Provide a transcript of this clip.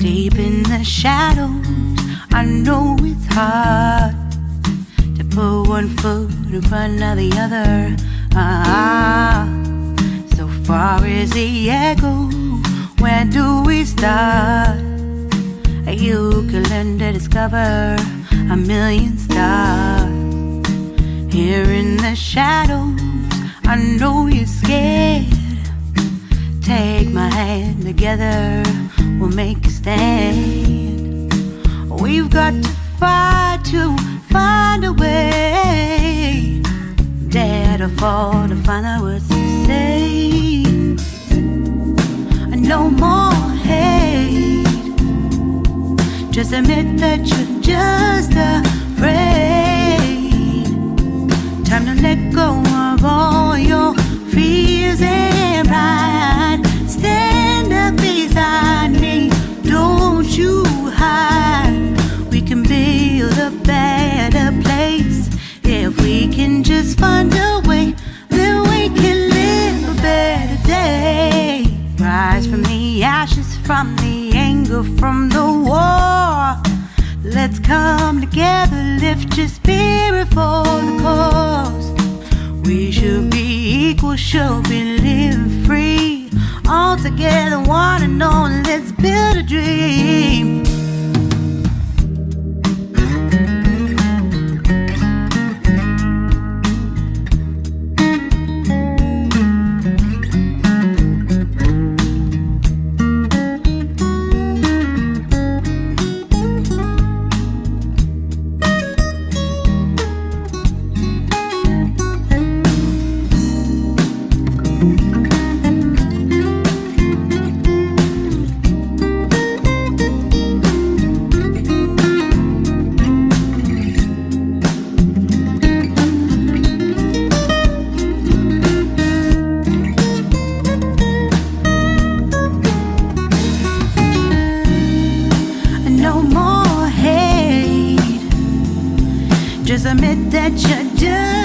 Deep in the shadows, I know it's hard to put one foot in front of the other. So far as the echo, where do we start? You can learn to discover a million stars. Here in the shadows, I know you're scared. Take my hand, together we'll make a stand. We've got to fight to find a way. Dare to fall to find out what to say. No more hate. Just admit that you're just afraid. Time to let go of all your fears and pride. Stand up beside me, don't you hide. We can build a better place. If we can just find a way, then we can live a better day. Rise from the ashes, from the anger, from the war. Let's come together, lift your spirit for the cause. We should be equal, should be living free. All together, one and all, let's build a dream. Just admit that you're just